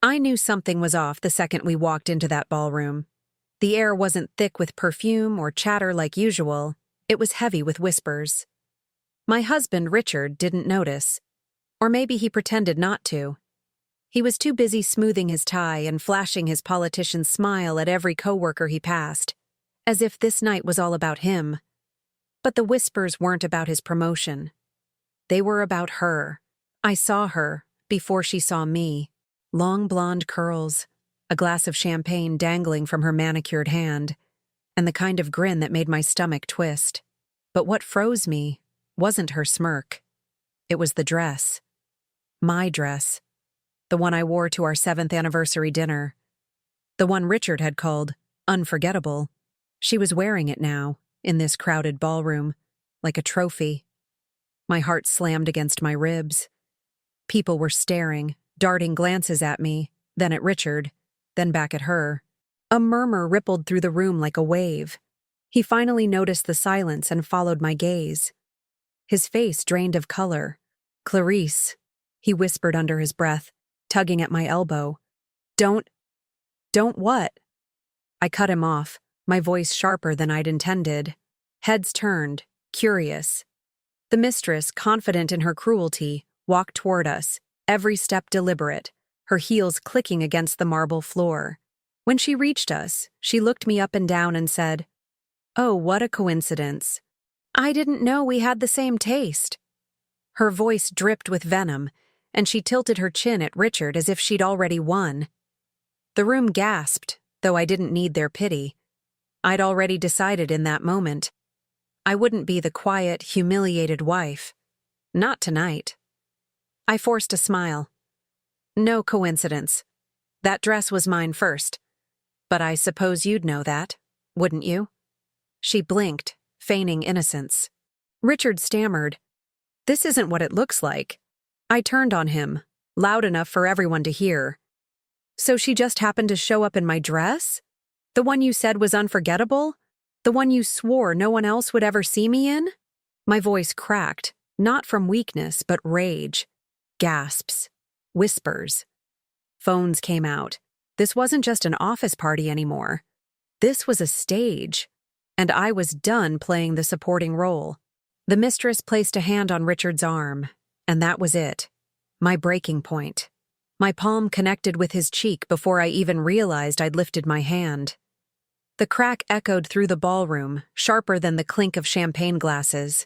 I knew something was off the second we walked into that ballroom. The air wasn't thick with perfume or chatter like usual. It was heavy with whispers. My husband, Richard, didn't notice. Or maybe he pretended not to. He was too busy smoothing his tie and flashing his politician smile at every coworker he passed, as if this night was all about him. But the whispers weren't about his promotion. They were about her. I saw her before she saw me. Long blonde curls, a glass of champagne dangling from her manicured hand, and the kind of grin that made my stomach twist. But what froze me wasn't her smirk. It was the dress. My dress. The one I wore to our 7th anniversary dinner. The one Richard had called unforgettable. She was wearing it now, in this crowded ballroom, like a trophy. My heart slammed against my ribs. People were staring, darting glances at me, then at Richard, then back at her. A murmur rippled through the room like a wave. He finally noticed the silence and followed my gaze. His face drained of color. "Clarice," he whispered under his breath, tugging at my elbow. Don't what?" I cut him off, my voice sharper than I'd intended. Heads turned, curious. The mistress, confident in her cruelty, walked toward us, every step deliberate, her heels clicking against the marble floor. When she reached us, she looked me up and down and said, "Oh, what a coincidence. I didn't know we had the same taste." Her voice dripped with venom, and she tilted her chin at Richard as if she'd already won. The room gasped, though I didn't need their pity. I'd already decided in that moment. I wouldn't be the quiet, humiliated wife. Not tonight. I forced a smile. "No coincidence. That dress was mine first. But I suppose you'd know that, wouldn't you?" She blinked, feigning innocence. Richard stammered, "This isn't what it looks like." I turned on him, loud enough for everyone to hear. "So she just happened to show up in my dress? The one you said was unforgettable? The one you swore no one else would ever see me in?" My voice cracked, not from weakness, but rage. Gasps. Whispers. Phones came out. This wasn't just an office party anymore. This was a stage. And I was done playing the supporting role. The mistress placed a hand on Richard's arm, and that was it. My breaking point. My palm connected with his cheek before I even realized I'd lifted my hand. The crack echoed through the ballroom, sharper than the clink of champagne glasses.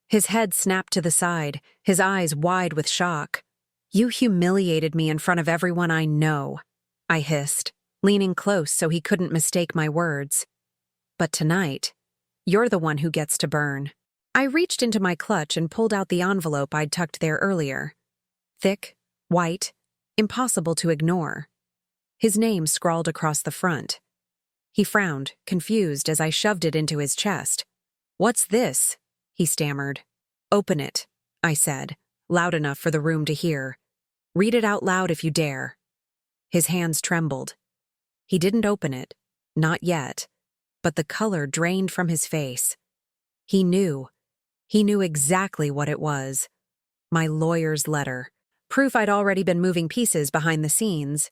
His head snapped to the side, his eyes wide with shock. "You humiliated me in front of everyone I know," I hissed, leaning close so he couldn't mistake my words. "But tonight, you're the one who gets to burn." I reached into my clutch and pulled out the envelope I'd tucked there earlier. Thick, white, impossible to ignore. His name scrawled across the front. He frowned, confused, as I shoved it into his chest. "What's this?" he stammered. "Open it," I said, loud enough for the room to hear. "Read it out loud if you dare." His hands trembled. He didn't open it, not yet, but the color drained from his face. He knew. He knew exactly what it was. My lawyer's letter. Proof I'd already been moving pieces behind the scenes.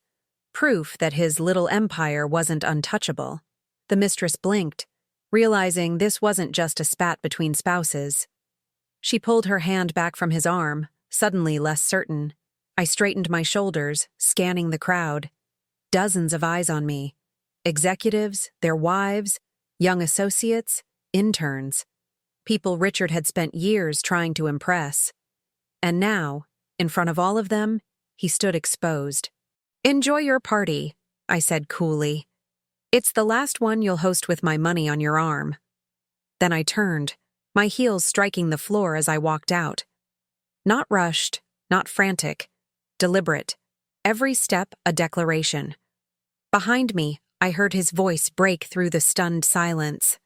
Proof that his little empire wasn't untouchable. The mistress blinked, realizing this wasn't just a spat between spouses. She pulled her hand back from his arm, suddenly less certain. I straightened my shoulders, scanning the crowd. Dozens of eyes on me. Executives, their wives, young associates, interns. People Richard had spent years trying to impress. And now, in front of all of them, he stood exposed. "Enjoy your party," I said coolly. "It's the last one you'll host with my money on your arm." Then I turned, my heels striking the floor as I walked out. Not rushed, not frantic, deliberate. Every step a declaration. Behind me, I heard his voice break through the stunned silence.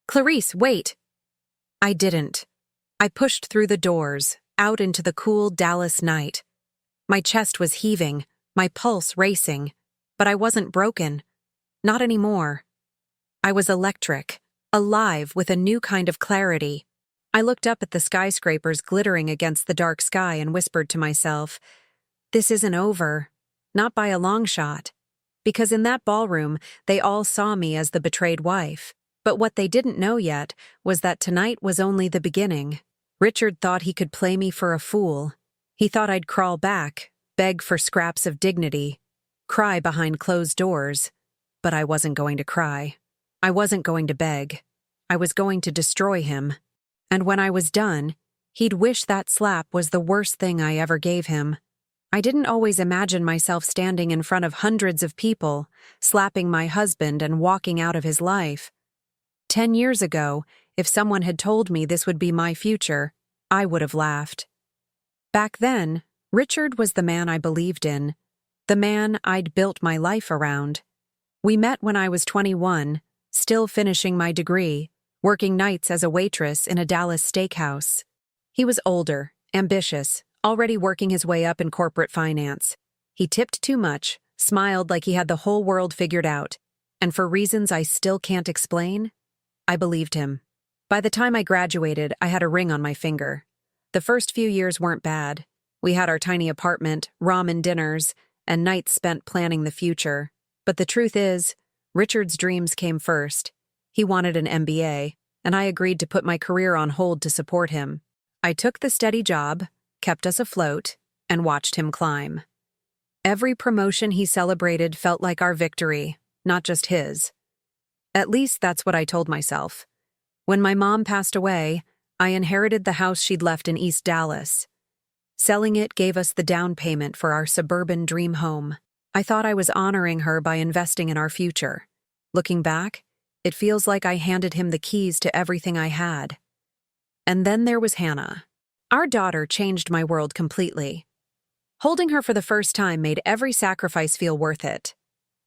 "Clarice, wait!" I didn't. I pushed through the doors, out into the cool Dallas night. My chest was heaving, my pulse racing, but I wasn't broken. Not anymore. I was electric, alive with a new kind of clarity. I looked up at the skyscrapers glittering against the dark sky and whispered to myself, "This isn't over. not by a long shot. Because in that ballroom, they all saw me as the betrayed wife. But what they didn't know yet was that tonight was only the beginning. Richard thought he could play me for a fool. He thought I'd crawl back, beg for scraps of dignity, cry behind closed doors. But I wasn't going to cry. I wasn't going to beg. I was going to destroy him. And when I was done, he'd wish that slap was the worst thing I ever gave him. I didn't always imagine myself standing in front of hundreds of people, slapping my husband and walking out of his life. 10 years ago, if someone had told me this would be my future, I would have laughed. Back then, Richard was the man I believed in, the man I'd built my life around. We met when I was 21, still finishing my degree, working nights as a waitress in a Dallas steakhouse. He was older, ambitious, already working his way up in corporate finance. He tipped too much, smiled like he had the whole world figured out, and for reasons I still can't explain, I believed him. By the time I graduated, I had a ring on my finger. The first few years weren't bad. We had our tiny apartment, ramen dinners, and nights spent planning the future. But the truth is, Richard's dreams came first. He wanted an MBA, and I agreed to put my career on hold to support him. I took the steady job, kept us afloat, and watched him climb. Every promotion he celebrated felt like our victory, not just his. At least that's what I told myself. When my mom passed away, I inherited the house she'd left in East Dallas. Selling it gave us the down payment for our suburban dream home. I thought I was honoring her by investing in our future. Looking back, it feels like I handed him the keys to everything I had. And then there was Hannah. Our daughter changed my world completely. Holding her for the first time made every sacrifice feel worth it.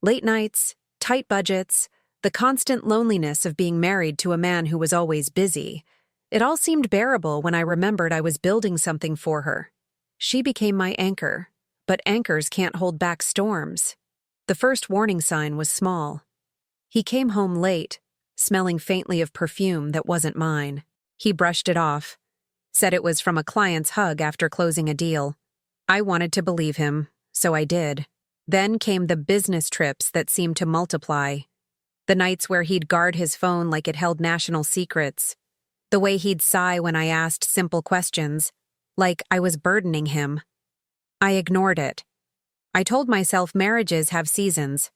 Late nights, tight budgets, the constant loneliness of being married to a man who was always busy. It all seemed bearable when I remembered I was building something for her. She became my anchor, but anchors can't hold back storms. The first warning sign was small. He came home late, smelling faintly of perfume that wasn't mine. He brushed it off, said it was from a client's hug after closing a deal. I wanted to believe him, so I did. Then came the business trips that seemed to multiply. The nights where he'd guard his phone like it held national secrets. The way he'd sigh when I asked simple questions, like I was burdening him. I ignored it. I told myself marriages have seasons.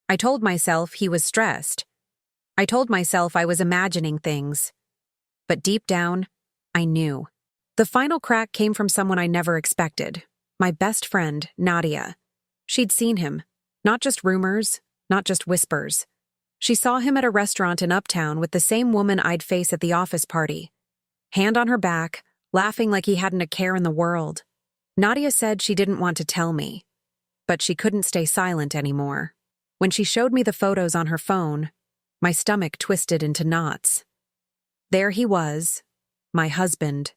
I told myself he was stressed. I told myself I was imagining things. But deep down, I knew. The final crack came from someone I never expected. My best friend, Nadia. She'd seen him. Not just rumors, not just whispers. She saw him at a restaurant in Uptown with the same woman I'd face at the office party. Hand on her back, laughing like he hadn't a care in the world. Nadia said she didn't want to tell me, but she couldn't stay silent anymore. When she showed me the photos on her phone, my stomach twisted into knots. There he was, my husband,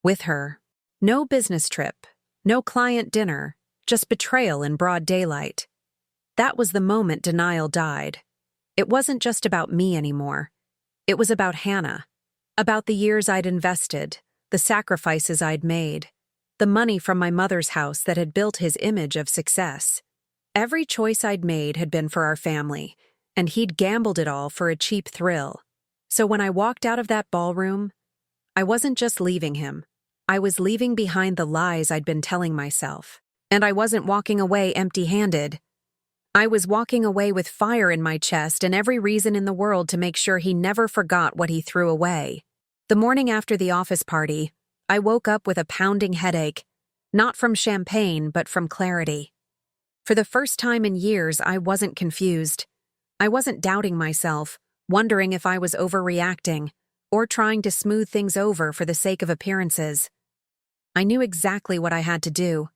with her. No business trip, no client dinner, just betrayal in broad daylight. That was the moment denial died. It wasn't just about me anymore. It was about Hannah, about the years I'd invested, the sacrifices I'd made, the money from my mother's house that had built his image of success. Every choice I'd made had been for our family, and he'd gambled it all for a cheap thrill. So when I walked out of that ballroom, I wasn't just leaving him. I was leaving behind the lies I'd been telling myself. And I wasn't walking away empty-handed. I was walking away with fire in my chest and every reason in the world to make sure he never forgot what he threw away. The morning after the office party, I woke up with a pounding headache, not from champagne, but from clarity. For the first time in years, I wasn't confused. I wasn't doubting myself, wondering if I was overreacting, or trying to smooth things over for the sake of appearances. I knew exactly what I had to do.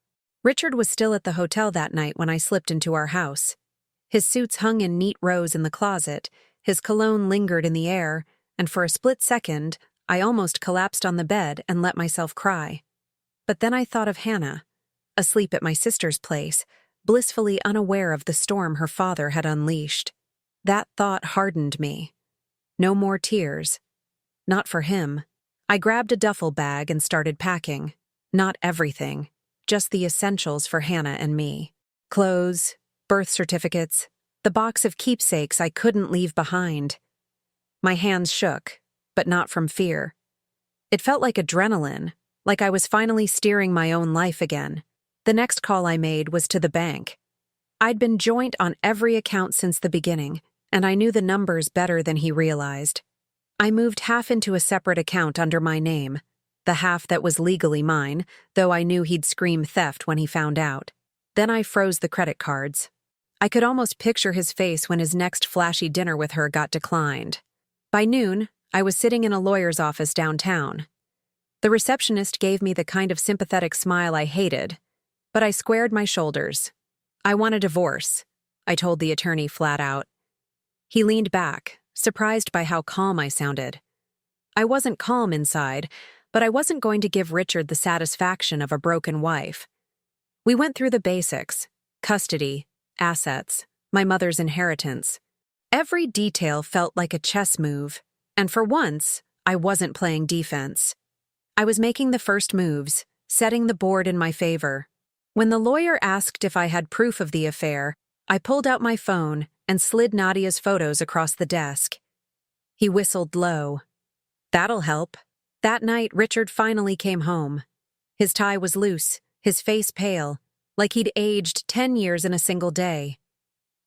Richard was still at the hotel that night when I slipped into our house. His suits hung in neat rows in the closet, his cologne lingered in the air, and for a split second, I almost collapsed on the bed and let myself cry. But then I thought of Hannah, asleep at my sister's place, blissfully unaware of the storm her father had unleashed. That thought hardened me. No more tears. Not for him. I grabbed a duffel bag and started packing. Not everything. Just the essentials for Hannah and me. Clothes, birth certificates, the box of keepsakes I couldn't leave behind. My hands shook, but not from fear. It felt like adrenaline, like I was finally steering my own life again. The next call I made was to the bank. I'd been joint on every account since the beginning, and I knew the numbers better than he realized. I moved half into a separate account under my name, the half that was legally mine, though I knew he'd scream theft when he found out. Then I froze the credit cards. I could almost picture his face when his next flashy dinner with her got declined. By noon, I was sitting in a lawyer's office downtown. The receptionist gave me the kind of sympathetic smile I hated, but I squared my shoulders. I want a divorce, I told the attorney flat out. He leaned back, surprised by how calm I sounded. I wasn't calm inside, but I wasn't going to give Richard the satisfaction of a broken wife. We went through the basics: custody, assets, my mother's inheritance. Every detail felt like a chess move, and for once, I wasn't playing defense. I was making the first moves, setting the board in my favor. When the lawyer asked if I had proof of the affair, I pulled out my phone and slid Nadia's photos across the desk. He whistled low. That'll help. That night, Richard finally came home. His tie was loose, his face pale, like he'd aged 10 years in a single day.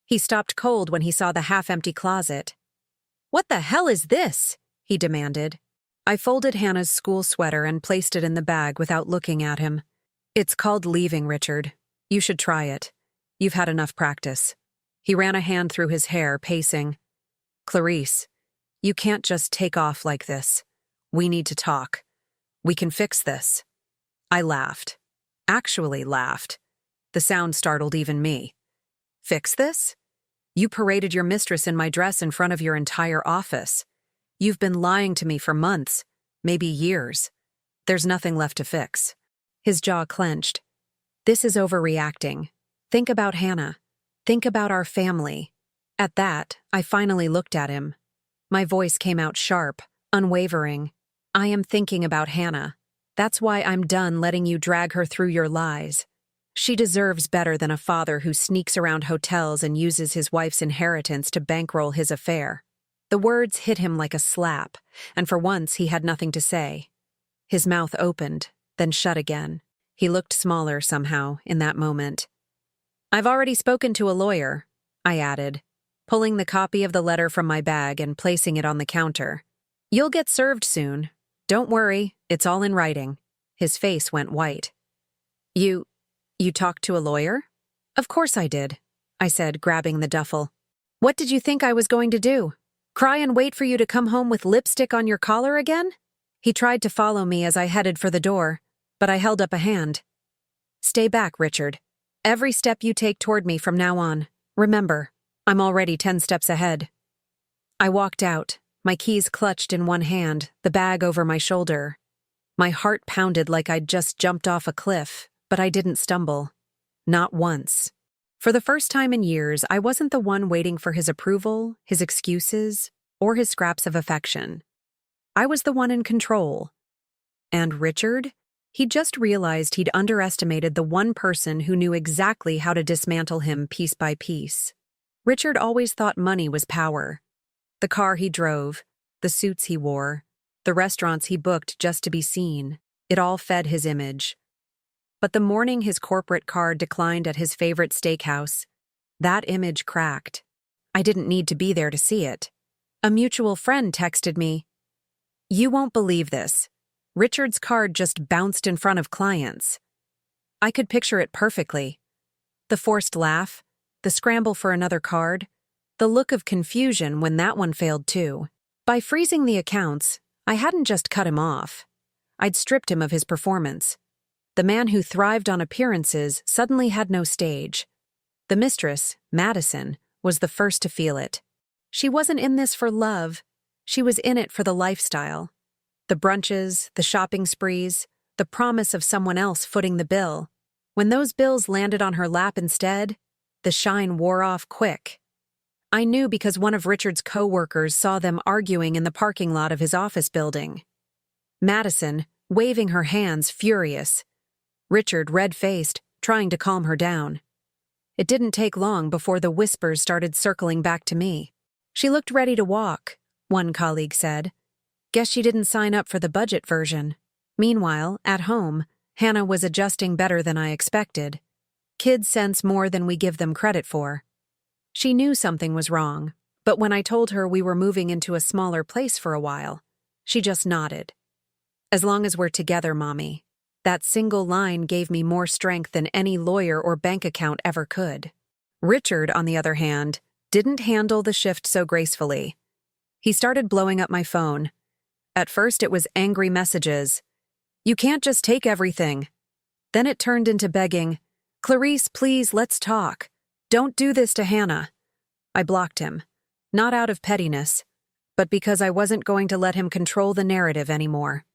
He stopped cold when he saw the half-empty closet. "What the hell is this?" he demanded. I folded Hannah's school sweater and placed it in the bag without looking at him. "It's called leaving, Richard. You should try it. You've had enough practice." He ran a hand through his hair, pacing. "Clarice, you can't just take off like this. We need to talk. We can fix this." I laughed. Actually laughed. The sound startled even me. "Fix this? You paraded your mistress in my dress in front of your entire office. You've been lying to me for months, maybe years. There's nothing left to fix." His jaw clenched. "This is overreacting. Think about Hannah. Think about our family." At that, I finally looked at him. My voice came out sharp, unwavering. "I am thinking about Hannah. That's why I'm done letting you drag her through your lies. She deserves better than a father who sneaks around hotels and uses his wife's inheritance to bankroll his affair." The words hit him like a slap, and for once he had nothing to say. His mouth opened, then shut again. He looked smaller somehow in that moment. "I've already spoken to a lawyer," I added, pulling the copy of the letter from my bag and placing it on the counter. "You'll get served soon. Don't worry, it's all in writing." His face went white. You talked to a lawyer?" "Of course I did," I said, grabbing the duffel. "What did you think I was going to do? Cry and wait for you to come home with lipstick on your collar again?" He tried to follow me as I headed for the door, but I held up a hand. "Stay back, Richard. Every step you take toward me from now on, remember, I'm already 10 steps ahead." I walked out, my keys clutched in one hand, the bag over my shoulder. My heart pounded like I'd just jumped off a cliff, but I didn't stumble. Not once. For the first time in years, I wasn't the one waiting for his approval, his excuses, or his scraps of affection. I was the one in control. And Richard? He'd just realized he'd underestimated the one person who knew exactly how to dismantle him piece by piece. Richard always thought money was power. The car he drove, the suits he wore, the restaurants he booked just to be seen, it all fed his image. But the morning his corporate card declined at his favorite steakhouse, that image cracked. I didn't need to be there to see it. A mutual friend texted me, "You won't believe this. Richard's card just bounced in front of clients." I could picture it perfectly. The forced laugh, the scramble for another card, the look of confusion when that one failed too. By freezing the accounts, I hadn't just cut him off. I'd stripped him of his performance. The man who thrived on appearances suddenly had no stage. The mistress, Madison, was the first to feel it. She wasn't in this for love. She was in it for the lifestyle. The brunches, the shopping sprees, the promise of someone else footing the bill. When those bills landed on her lap instead, the shine wore off quick. I knew because one of Richard's co-workers saw them arguing in the parking lot of his office building. Madison, waving her hands, furious. Richard, red-faced, trying to calm her down. It didn't take long before the whispers started circling back to me. "She looked ready to walk," one colleague said. "Guess she didn't sign up for the budget version." Meanwhile, at home, Hannah was adjusting better than I expected. Kids sense more than we give them credit for. She knew something was wrong, but when I told her we were moving into a smaller place for a while, she just nodded. "As long as we're together, Mommy." That single line gave me more strength than any lawyer or bank account ever could. Richard, on the other hand, didn't handle the shift so gracefully. He started blowing up my phone. At first it was angry messages. "You can't just take everything." Then it turned into begging, "Clarice, please, let's talk. Don't do this to Hannah." I blocked him, not out of pettiness, but because I wasn't going to let him control the narrative anymore.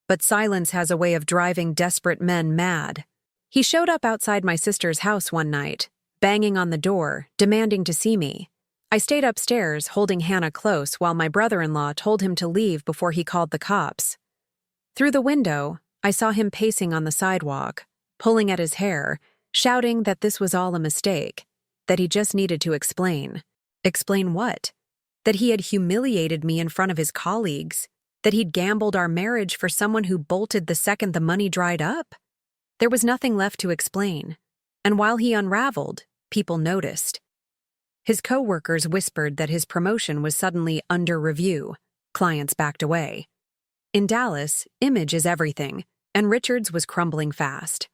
But silence has a way of driving desperate men mad. He showed up outside my sister's house one night, banging on the door, demanding to see me. I stayed upstairs, holding Hannah close while my brother-in-law told him to leave before he called the cops. Through the window, I saw him pacing on the sidewalk, pulling at his hair, shouting that this was all a mistake, that he just needed to explain. Explain what? That he had humiliated me in front of his colleagues, that he'd gambled our marriage for someone who bolted the second the money dried up? There was nothing left to explain, and while he unraveled, people noticed. His co-workers whispered that his promotion was suddenly under review. Clients backed away. In Dallas, image is everything, and Richard's was crumbling fast.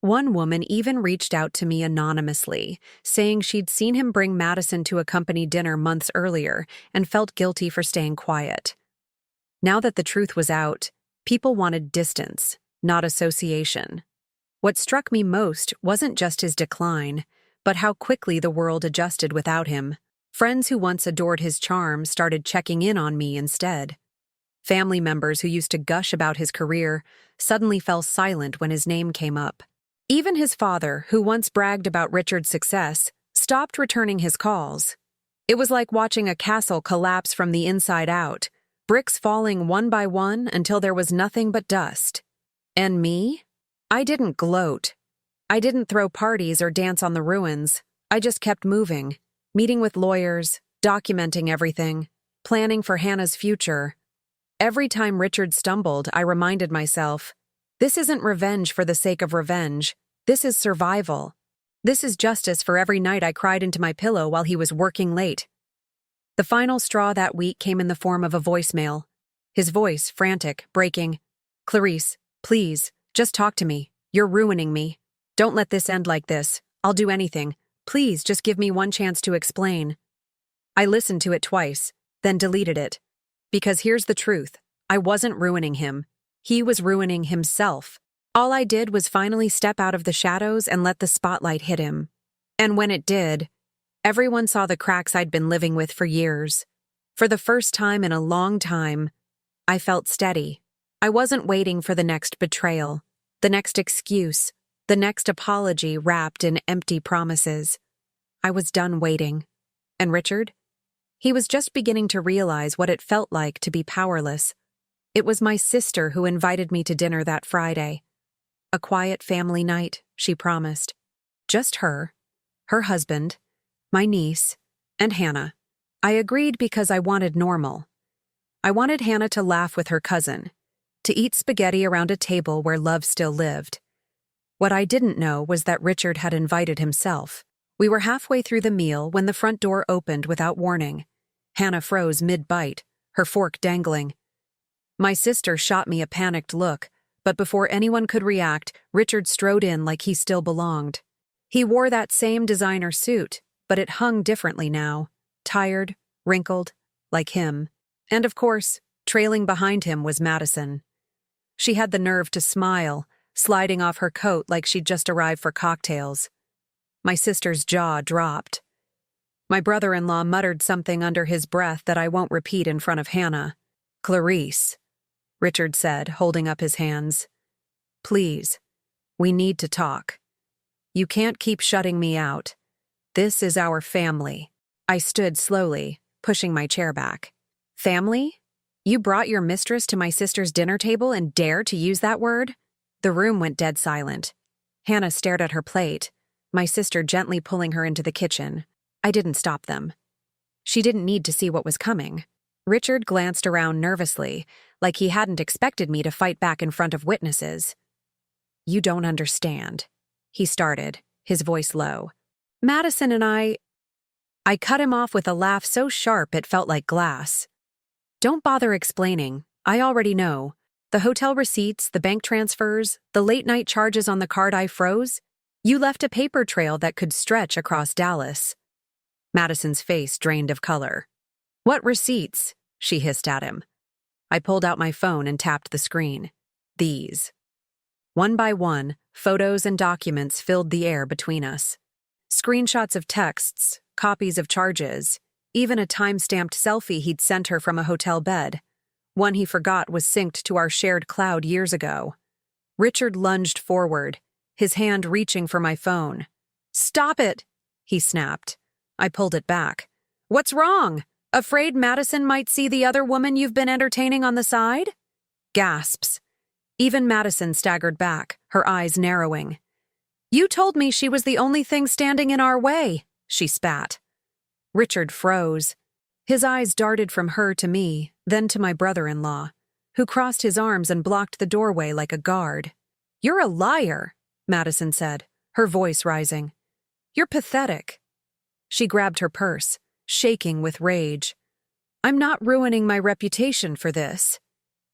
One woman even reached out to me anonymously, saying she'd seen him bring Madison to a company dinner months earlier and felt guilty for staying quiet. Now that the truth was out, people wanted distance, not association. What struck me most wasn't just his decline, but how quickly the world adjusted without him. Friends who once adored his charm started checking in on me instead. Family members who used to gush about his career suddenly fell silent when his name came up. Even his father, who once bragged about Richard's success, stopped returning his calls. It was like watching a castle collapse from the inside out, bricks falling one by one until there was nothing but dust. And me? I didn't gloat. I didn't throw parties or dance on the ruins. I just kept moving, meeting with lawyers, documenting everything, planning for Hannah's future. Every time Richard stumbled, I reminded myself, this isn't revenge for the sake of revenge. This is survival. This is justice for every night I cried into my pillow while he was working late. The final straw that week came in the form of a voicemail. His voice, frantic, breaking. "Clarice, please, just talk to me. You're ruining me. Don't let this end like this. I'll do anything. Please just give me one chance to explain." I listened to it twice, then deleted it. Because here's the truth. I wasn't ruining him. He was ruining himself. All I did was finally step out of the shadows and let the spotlight hit him. And when it did, everyone saw the cracks I'd been living with for years. For the first time in a long time, I felt steady. I wasn't waiting for the next betrayal, the next excuse, the next apology wrapped in empty promises. I was done waiting. And Richard? He was just beginning to realize what it felt like to be powerless. It was my sister who invited me to dinner that Friday. A quiet family night, she promised. Just her husband, my niece, and Hannah. I agreed because I wanted normal. I wanted Hannah to laugh with her cousin, to eat spaghetti around a table where love still lived. What I didn't know was that Richard had invited himself. We were halfway through the meal when the front door opened without warning. Hannah froze mid-bite, her fork dangling. My sister shot me a panicked look, but before anyone could react, Richard strode in like he still belonged. He wore that same designer suit, but it hung differently now, tired, wrinkled, like him. And of course, trailing behind him was Madison. She had the nerve to smile, sliding off her coat like she'd just arrived for cocktails. My sister's jaw dropped. My brother-in-law muttered something under his breath that I won't repeat in front of Hannah. "Clarice," Richard said, holding up his hands. "Please, we need to talk. You can't keep shutting me out. This is our family." I stood slowly, pushing my chair back. "Family? You brought your mistress to my sister's dinner table and dared to use that word?" The room went dead silent. Hannah stared at her plate. my sister gently pulling her into the kitchen. I didn't stop them. She didn't need to see what was coming. Richard glanced around nervously, like he hadn't expected me to fight back in front of witnesses. "You don't understand," he started, his voice low. "Madison and I cut him off with a laugh so sharp it felt like glass. "Don't bother explaining. I already know. The hotel receipts, the bank transfers, the late-night charges on the card I froze. You left a paper trail that could stretch across Dallas." Madison's face drained of color. "What receipts?" she hissed at him. I pulled out my phone and tapped the screen. These. One by one, photos and documents filled the air between us. Screenshots of texts, copies of charges, even a time-stamped selfie he'd sent her from a hotel bed. One he forgot was synced to our shared cloud years ago. Richard lunged forward, his hand reaching for my phone. "Stop it!" he snapped. I pulled it back. "What's wrong? Afraid Madison might see the other woman you've been entertaining on the side?" Gasps. Even Madison staggered back, her eyes narrowing. "You told me she was the only thing standing in our way," she spat. Richard froze. His eyes darted from her to me, then to my brother-in-law, who crossed his arms and blocked the doorway like a guard. "You're a liar," Madison said, her voice rising. "You're pathetic." She grabbed her purse, shaking with rage. "I'm not ruining my reputation for this."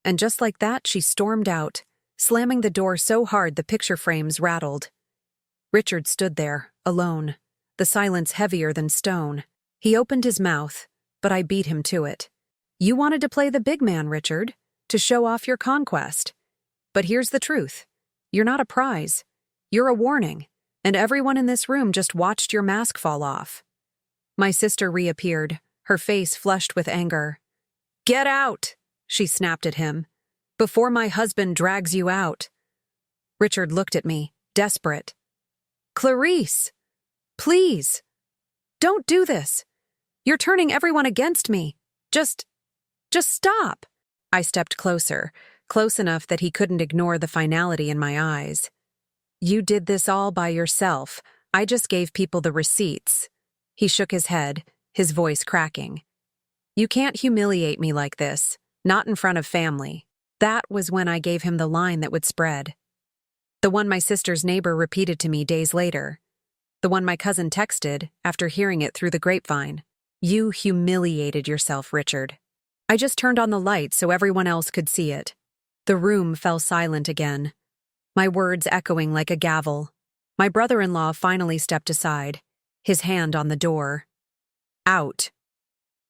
And just like that, she stormed out, slamming the door so hard the picture frames rattled. Richard stood there, alone, the silence heavier than stone. He opened his mouth, but I beat him to it. "You wanted to play the big man, Richard, to show off your conquest. But here's the truth. You're not a prize. You're a warning, and everyone in this room just watched your mask fall off." My sister reappeared, her face flushed with anger. "Get out!" she snapped at him. "Before my husband drags you out." Richard looked at me, desperate. "Clarice! Please! Don't do this! You're turning everyone against me. Just stop!" I stepped closer, close enough that he couldn't ignore the finality in my eyes. "You did this all by yourself. I just gave people the receipts." He shook his head, his voice cracking. "You can't humiliate me like this, not in front of family." That was when I gave him the line that would spread. The one my sister's neighbor repeated to me days later. The one my cousin texted after hearing it through the grapevine. "You humiliated yourself, Richard." I just turned on the light so everyone else could see it. The room fell silent again, my words echoing like a gavel. My brother-in-law finally stepped aside, his hand on the door. "Out."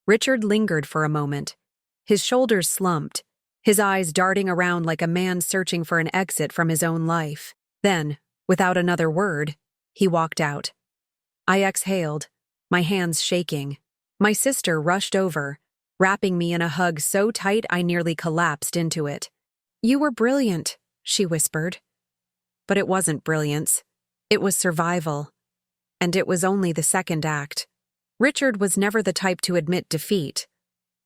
Richard lingered for a moment, his shoulders slumped, his eyes darting around like a man searching for an exit from his own life. Then, without another word, he walked out. I exhaled, my hands shaking. My sister rushed over, wrapping me in a hug so tight I nearly collapsed into it. "You were brilliant," she whispered. But it wasn't brilliance. It was survival. And it was only the second act. Richard was never the type to admit defeat.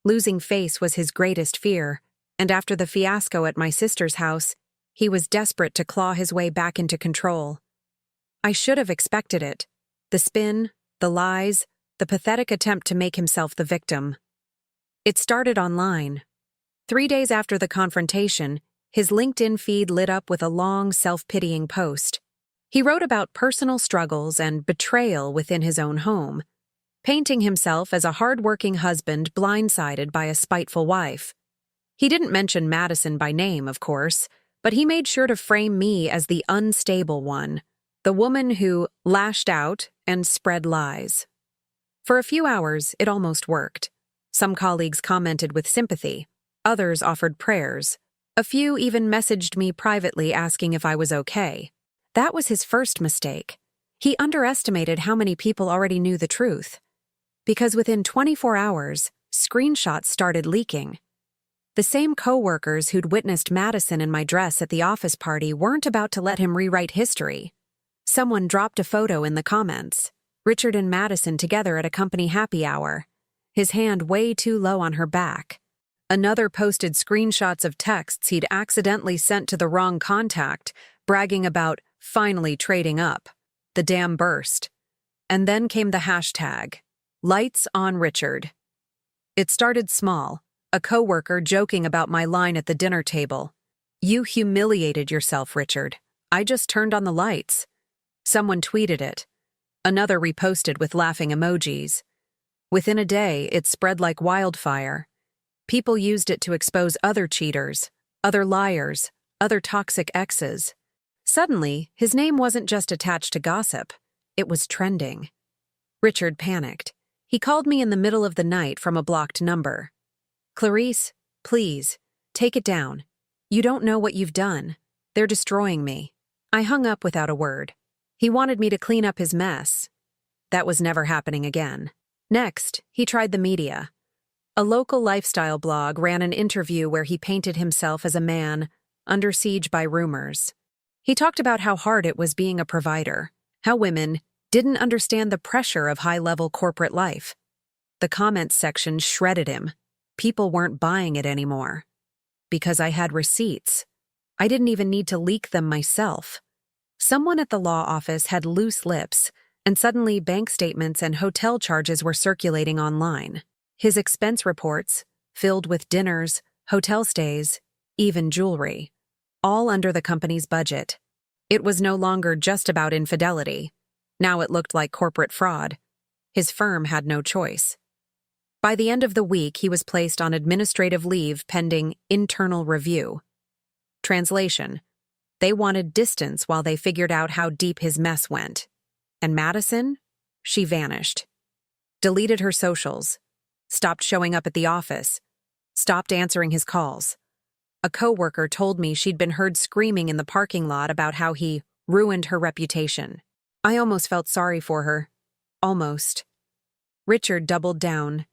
Losing face was his greatest fear, and after the fiasco at my sister's house, he was desperate to claw his way back into control. I should have expected it. The spin, the lies, the pathetic attempt to make himself the victim. It started online. 3 days after the confrontation, his LinkedIn feed lit up with a long, self-pitying post. He wrote about personal struggles and betrayal within his own home, painting himself as a hard-working husband blindsided by a spiteful wife. He didn't mention Madison by name, of course, but he made sure to frame me as the unstable one, the woman who lashed out and spread lies. For a few hours, it almost worked. Some colleagues commented with sympathy, others offered prayers. A few even messaged me privately asking if I was okay. That was his first mistake. He underestimated how many people already knew the truth. Because within 24 hours, screenshots started leaking. The same coworkers who'd witnessed Madison in my dress at the office party weren't about to let him rewrite history. Someone dropped a photo in the comments. Richard and Madison together at a company happy hour, his hand way too low on her back. Another posted screenshots of texts he'd accidentally sent to the wrong contact, bragging about finally trading up. The dam burst. And then came the hashtag, Lights on Richard. It started small, a coworker joking about my line at the dinner table. "You humiliated yourself, Richard. I just turned on the lights." Someone tweeted it. Another reposted with laughing emojis. Within a day, it spread like wildfire. People used it to expose other cheaters, other liars, other toxic exes. Suddenly, his name wasn't just attached to gossip. It was trending. Richard panicked. He called me in the middle of the night from a blocked number. "Clarice, please, take it down. You don't know what you've done. They're destroying me." I hung up without a word. He wanted me to clean up his mess. That was never happening again. Next, he tried the media. A local lifestyle blog ran an interview where he painted himself as a man under siege by rumors. He talked about how hard it was being a provider, how women didn't understand the pressure of high-level corporate life. The comments section shredded him. People weren't buying it anymore. Because I had receipts. I didn't even need to leak them myself. Someone at the law office had loose lips, and suddenly bank statements and hotel charges were circulating online. His expense reports, filled with dinners, hotel stays, even jewelry, all under the company's budget. It was no longer just about infidelity. Now it looked like corporate fraud. His firm had no choice. By the end of the week, he was placed on administrative leave pending internal review. Translation: they wanted distance while they figured out how deep his mess went. And Madison? She vanished. Deleted her socials. Stopped showing up at the office. Stopped answering his calls. A coworker told me she'd been heard screaming in the parking lot about how he ruined her reputation. I almost felt sorry for her. Almost. Richard doubled down.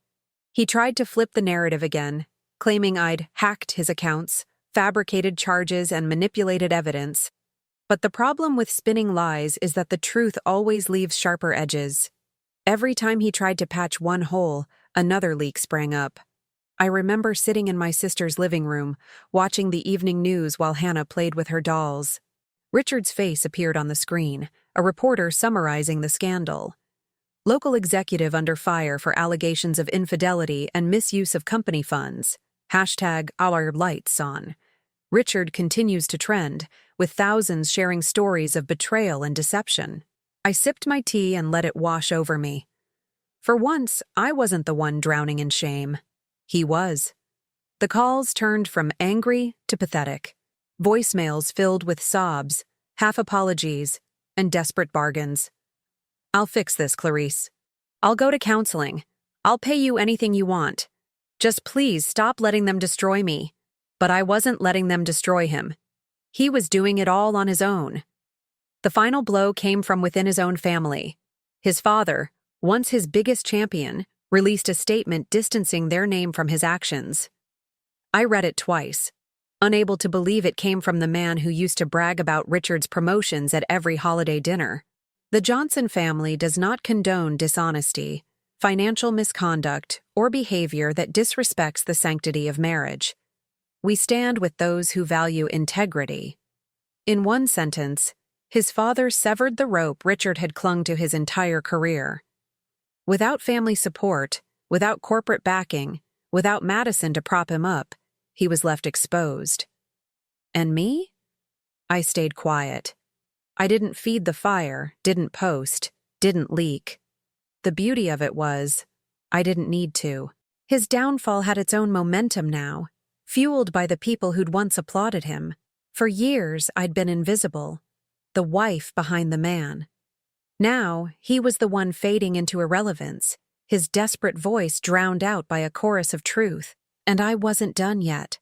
He tried to flip the narrative again, claiming I'd hacked his accounts, fabricated charges, and manipulated evidence. But the problem with spinning lies is that the truth always leaves sharper edges. Every time he tried to patch one hole, another leak sprang up. I remember sitting in my sister's living room, watching the evening news while Hannah played with her dolls. Richard's face appeared on the screen, a reporter summarizing the scandal. Local executive under fire for allegations of infidelity and misuse of company funds. Hashtag our lights on. Richard continues to trend, with thousands sharing stories of betrayal and deception. I sipped my tea and let it wash over me. For once, I wasn't the one drowning in shame. He was. The calls turned from angry to pathetic. Voicemails filled with sobs, half apologies, and desperate bargains. "I'll fix this, Clarice. I'll go to counseling. I'll pay you anything you want. Just please stop letting them destroy me." But I wasn't letting them destroy him. He was doing it all on his own. The final blow came from within his own family. His father, once his biggest champion, released a statement distancing their name from his actions. I read it twice, unable to believe it came from the man who used to brag about Richard's promotions at every holiday dinner. The Johnson family does not condone dishonesty, financial misconduct, or behavior that disrespects the sanctity of marriage. We stand with those who value integrity. In one sentence, his father severed the rope Richard had clung to his entire career. Without family support, without corporate backing, without Madison to prop him up, he was left exposed. And me? I stayed quiet. I didn't feed the fire, didn't post, didn't leak. The beauty of it was, I didn't need to. His downfall had its own momentum now, fueled by the people who'd once applauded him. For years, I'd been invisible, the wife behind the man. Now, he was the one fading into irrelevance, his desperate voice drowned out by a chorus of truth. And I wasn't done yet.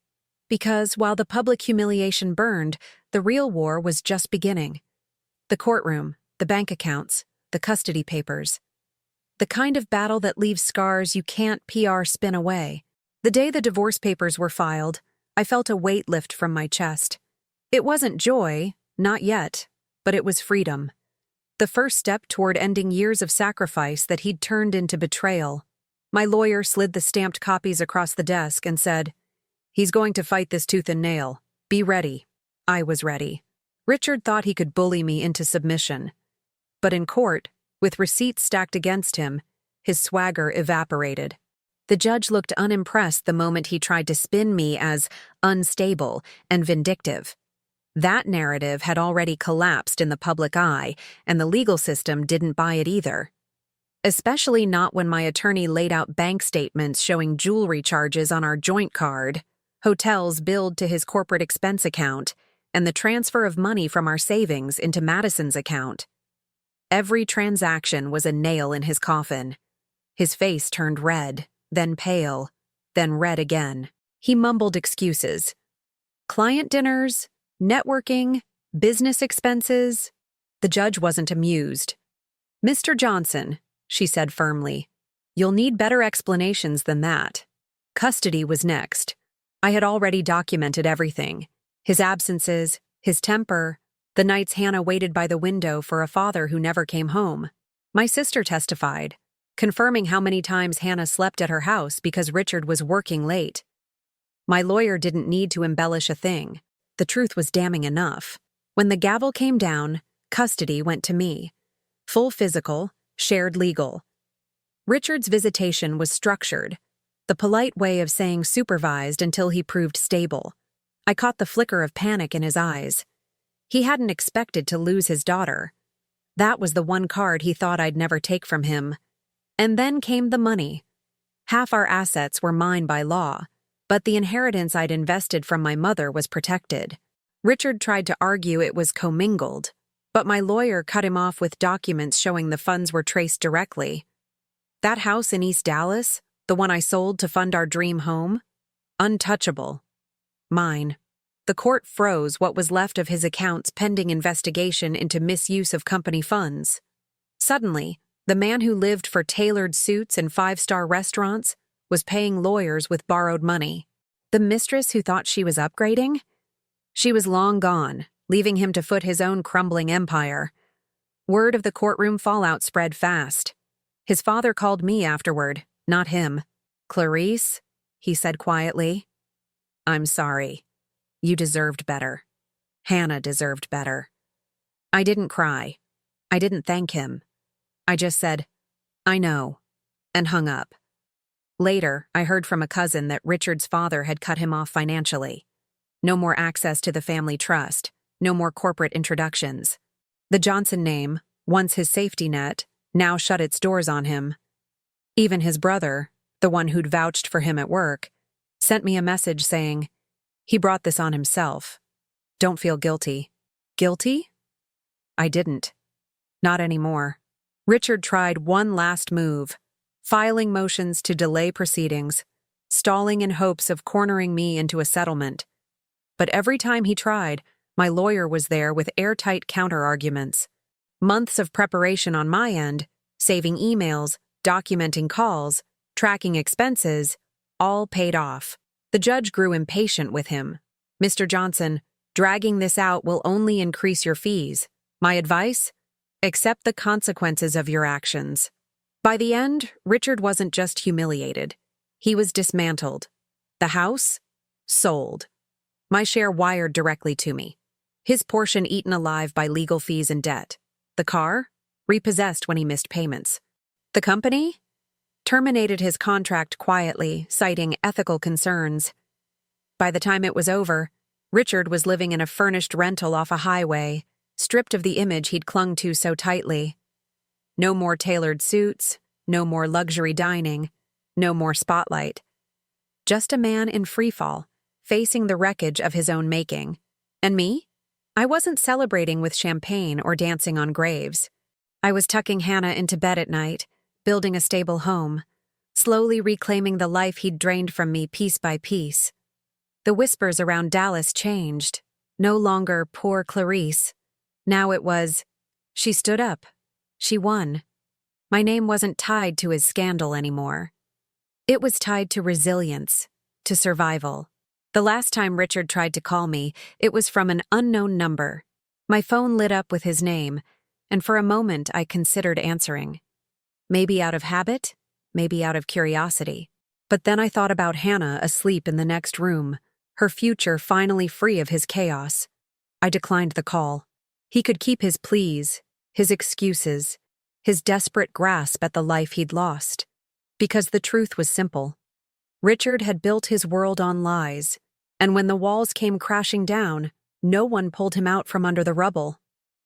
Because while the public humiliation burned, the real war was just beginning. The courtroom, the bank accounts, the custody papers. The kind of battle that leaves scars you can't PR spin away. The day the divorce papers were filed, I felt a weight lift from my chest. It wasn't joy, not yet, but it was freedom. The first step toward ending years of sacrifice that he'd turned into betrayal. My lawyer slid the stamped copies across the desk and said, "He's going to fight this tooth and nail. Be ready." I was ready. Richard thought he could bully me into submission. But in court, with receipts stacked against him, his swagger evaporated. The judge looked unimpressed the moment he tried to spin me as unstable and vindictive. That narrative had already collapsed in the public eye, and the legal system didn't buy it either. Especially not when my attorney laid out bank statements showing jewelry charges on our joint card, hotels billed to his corporate expense account, and the transfer of money from our savings into Madison's account. Every transaction was a nail in his coffin. His face turned red, then pale, then red again. He mumbled excuses. Client dinners, networking, business expenses. The judge wasn't amused. "Mr. Johnson," she said firmly, "you'll need better explanations than that." Custody was next. I had already documented everything. His absences, his temper, the nights Hannah waited by the window for a father who never came home. My sister testified, confirming how many times Hannah slept at her house because Richard was working late. My lawyer didn't need to embellish a thing. The truth was damning enough. When the gavel came down, custody went to me. Full physical, shared legal. Richard's visitation was structured, the polite way of saying supervised until he proved stable. I caught the flicker of panic in his eyes. He hadn't expected to lose his daughter. That was the one card he thought I'd never take from him. And then came the money. Half our assets were mine by law, but the inheritance I'd invested from my mother was protected. Richard tried to argue it was commingled, but my lawyer cut him off with documents showing the funds were traced directly. That house in East Dallas, the one I sold to fund our dream home, untouchable. Mine. The court froze what was left of his accounts pending investigation into misuse of company funds. Suddenly, the man who lived for tailored suits and five-star restaurants was paying lawyers with borrowed money. The mistress who thought she was upgrading? She was long gone, leaving him to foot his own crumbling empire. Word of the courtroom fallout spread fast. His father called me afterward, not him. "Clarice," he said quietly, "I'm sorry. You deserved better. Hannah deserved better." I didn't cry. I didn't thank him. I just said, "I know," and hung up. Later, I heard from a cousin that Richard's father had cut him off financially. No more access to the family trust, no more corporate introductions. The Johnson name, once his safety net, now shut its doors on him. Even his brother, the one who'd vouched for him at work, sent me a message saying, "He brought this on himself. Don't feel guilty." Guilty? I didn't. Not anymore. Richard tried one last move, filing motions to delay proceedings, stalling in hopes of cornering me into a settlement. But every time he tried, my lawyer was there with airtight counter-arguments. Months of preparation on my end, saving emails, documenting calls, tracking expenses, all paid off. The judge grew impatient with him. "Mr. Johnson, dragging this out will only increase your fees. My advice? Accept the consequences of your actions." By the end, Richard wasn't just humiliated. He was dismantled. The house? Sold. My share wired directly to me. His portion eaten alive by legal fees and debt. The car? Repossessed when he missed payments. The company? Terminated his contract quietly, citing ethical concerns. By the time it was over, Richard was living in a furnished rental off a highway, stripped of the image he'd clung to so tightly. No more tailored suits, no more luxury dining, no more spotlight. Just a man in freefall, facing the wreckage of his own making. And me? I wasn't celebrating with champagne or dancing on graves. I was tucking Hannah into bed at night, building a stable home, slowly reclaiming the life he'd drained from me piece by piece. The whispers around Dallas changed. No longer poor Clarice. Now it was, she stood up. She won. My name wasn't tied to his scandal anymore. It was tied to resilience, to survival. The last time Richard tried to call me, it was from an unknown number. My phone lit up with his name, and for a moment I considered answering. Maybe out of habit, maybe out of curiosity. But then I thought about Hannah asleep in the next room, her future finally free of his chaos. I declined the call. He could keep his pleas, his excuses, his desperate grasp at the life he'd lost. Because the truth was simple. Richard had built his world on lies, and when the walls came crashing down, no one pulled him out from under the rubble.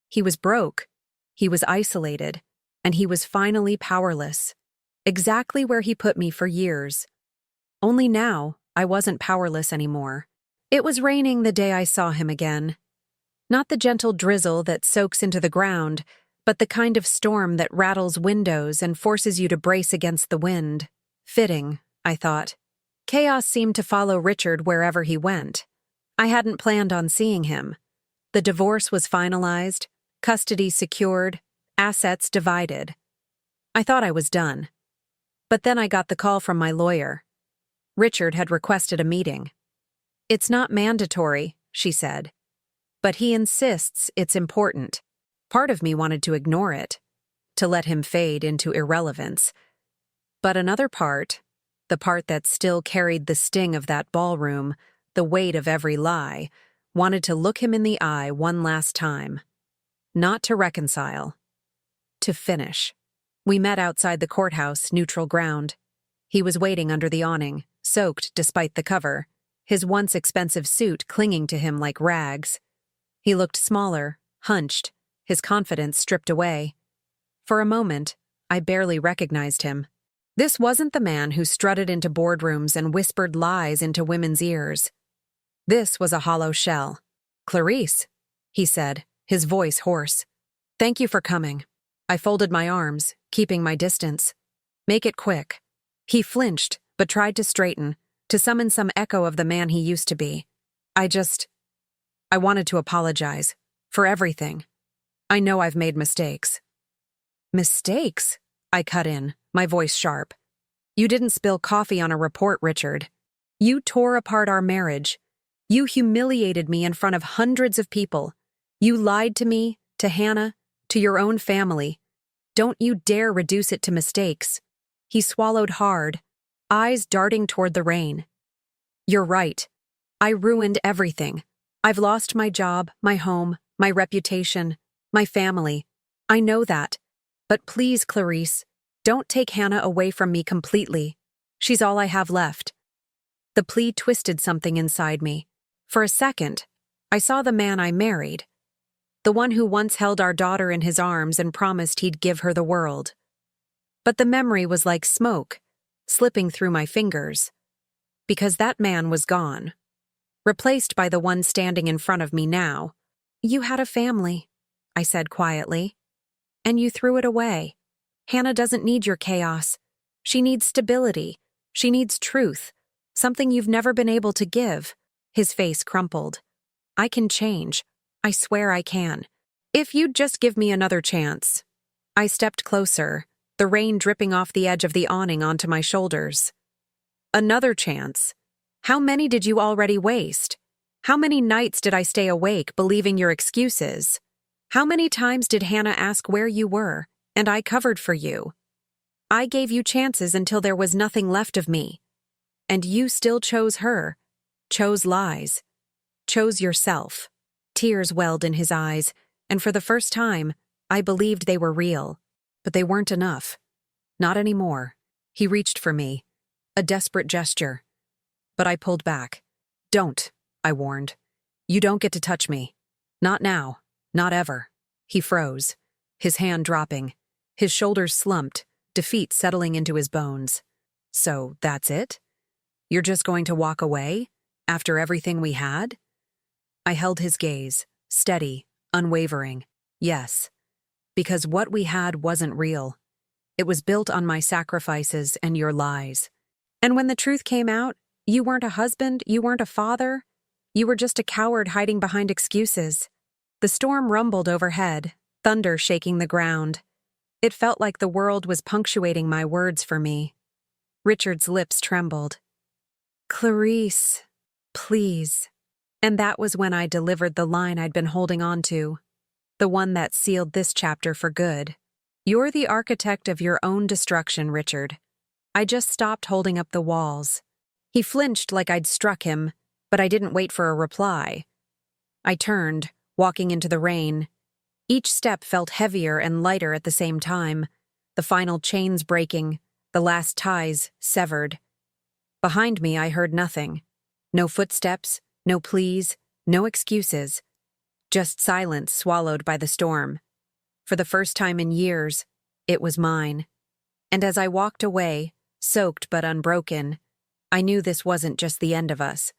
He was broke, he was isolated, and he was finally powerless. Exactly where he put me for years. Only now, I wasn't powerless anymore. It was raining the day I saw him again. Not the gentle drizzle that soaks into the ground, but the kind of storm that rattles windows and forces you to brace against the wind. Fitting, I thought. Chaos seemed to follow Richard wherever he went. I hadn't planned on seeing him. The divorce was finalized, custody secured, assets divided. I thought I was done. But then I got the call from my lawyer. Richard had requested a meeting. "It's not mandatory," she said. "But he insists it's important." Part of me wanted to ignore it, to let him fade into irrelevance. But another part, the part that still carried the sting of that ballroom, the weight of every lie, wanted to look him in the eye one last time. Not to reconcile. To finish. We met outside the courthouse, neutral ground. He was waiting under the awning, soaked despite the cover, his once expensive suit clinging to him like rags. He looked smaller, hunched, his confidence stripped away. For a moment, I barely recognized him. This wasn't the man who strutted into boardrooms and whispered lies into women's ears. This was a hollow shell. "Clarice," he said, his voice hoarse. "Thank you for coming." I folded my arms, keeping my distance. "Make it quick." He flinched, but tried to straighten, to summon some echo of the man he used to be. I wanted to apologize. For everything. I know I've made mistakes." "Mistakes?" I cut in, my voice sharp. "You didn't spill coffee on a report, Richard. You tore apart our marriage. You humiliated me in front of hundreds of people. You lied to me, to Hannah, to your own family. Don't you dare reduce it to mistakes." He swallowed hard, eyes darting toward the rain. "You're right. I ruined everything. I've lost my job, my home, my reputation, my family. I know that. But please, Clarice, don't take Hannah away from me completely. She's all I have left." The plea twisted something inside me. For a second, I saw the man I married. The one who once held our daughter in his arms and promised he'd give her the world. But the memory was like smoke, slipping through my fingers. Because that man was gone. Replaced by the one standing in front of me now. "You had a family," I said quietly. "And you threw it away. Hannah doesn't need your chaos. She needs stability. She needs truth. Something you've never been able to give." His face crumpled. "I can change. I swear I can. If you'd just give me another chance." I stepped closer, the rain dripping off the edge of the awning onto my shoulders. "Another chance? How many did you already waste? How many nights did I stay awake believing your excuses? How many times did Hannah ask where you were, and I covered for you? I gave you chances until there was nothing left of me. And you still chose her, chose lies, chose yourself." Tears welled in his eyes, and for the first time, I believed they were real. But they weren't enough. Not anymore. He reached for me, a desperate gesture. But I pulled back. "Don't," I warned. "You don't get to touch me. Not now. Not ever." He froze, his hand dropping, his shoulders slumped, defeat settling into his bones. "So that's it? You're just going to walk away, after everything we had?" I held his gaze, steady, unwavering. "Yes. Because what we had wasn't real. It was built on my sacrifices and your lies. And when the truth came out, you weren't a husband, you weren't a father. You were just a coward hiding behind excuses." The storm rumbled overhead, thunder shaking the ground. It felt like the world was punctuating my words for me. Richard's lips trembled. "Clarice, please." And that was when I delivered the line I'd been holding on to. The one that sealed this chapter for good. "You're the architect of your own destruction, Richard." I just stopped holding up the walls. He flinched like I'd struck him, but I didn't wait for a reply. I turned, walking into the rain. Each step felt heavier and lighter at the same time, the final chains breaking, the last ties severed. Behind me, I heard nothing. No footsteps, no pleas, no excuses. Just silence swallowed by the storm. For the first time in years, it was mine. And as I walked away, soaked but unbroken, I knew this wasn't just the end of us.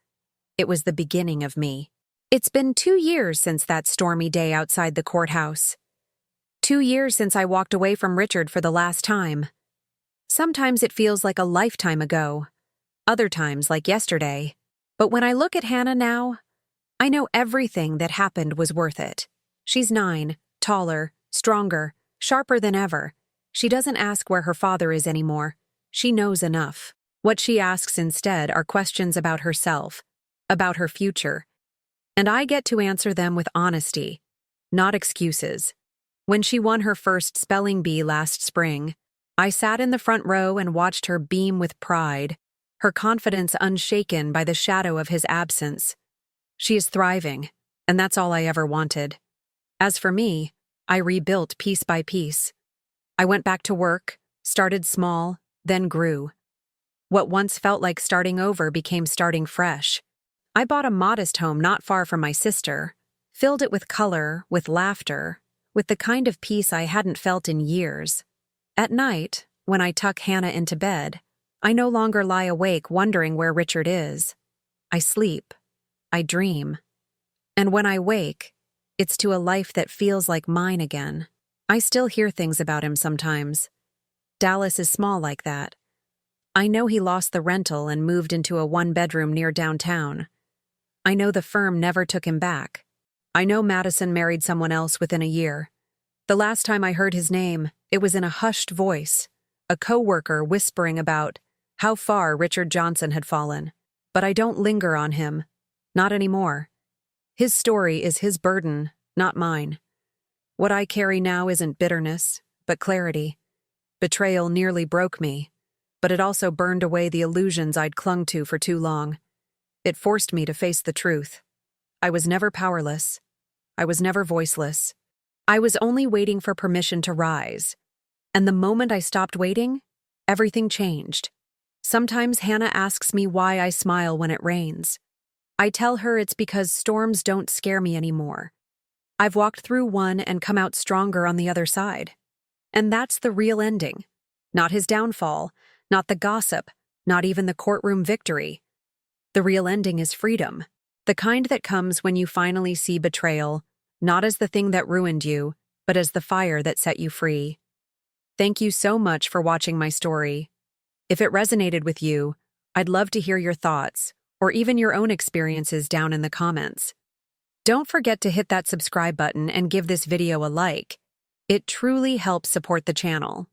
It was the beginning of me. It's been 2 years since that stormy day outside the courthouse. 2 years since I walked away from Richard for the last time. Sometimes it feels like a lifetime ago, other times like yesterday. But when I look at Hannah now, I know everything that happened was worth it. She's 9, taller, stronger, sharper than ever. She doesn't ask where her father is anymore. She knows enough. What she asks instead are questions about herself, about her future. And I get to answer them with honesty, not excuses. When she won her first spelling bee last spring, I sat in the front row and watched her beam with pride, her confidence unshaken by the shadow of his absence. She is thriving, and that's all I ever wanted. As for me, I rebuilt piece by piece. I went back to work, started small, then grew. What once felt like starting over became starting fresh. I bought a modest home not far from my sister, filled it with color, with laughter, with the kind of peace I hadn't felt in years. At night, when I tuck Hannah into bed, I no longer lie awake wondering where Richard is. I sleep. I dream. And when I wake, it's to a life that feels like mine again. I still hear things about him sometimes. Dallas is small like that. I know he lost the rental and moved into a 1-bedroom near downtown. I know the firm never took him back. I know Madison married someone else within a year. The last time I heard his name, it was in a hushed voice, a coworker whispering about how far Richard Johnson had fallen. But I don't linger on him. Not anymore. His story is his burden, not mine. What I carry now isn't bitterness, but clarity. Betrayal nearly broke me, but it also burned away the illusions I'd clung to for too long. It forced me to face the truth. I was never powerless. I was never voiceless. I was only waiting for permission to rise. And the moment I stopped waiting, everything changed. Sometimes Hannah asks me why I smile when it rains. I tell her it's because storms don't scare me anymore. I've walked through one and come out stronger on the other side. And that's the real ending. Not his downfall, not the gossip, not even the courtroom victory. The real ending is freedom, the kind that comes when you finally see betrayal, not as the thing that ruined you, but as the fire that set you free. Thank you so much for watching my story. If it resonated with you, I'd love to hear your thoughts, or even your own experiences down in the comments. Don't forget to hit that subscribe button and give this video a like. It truly helps support the channel.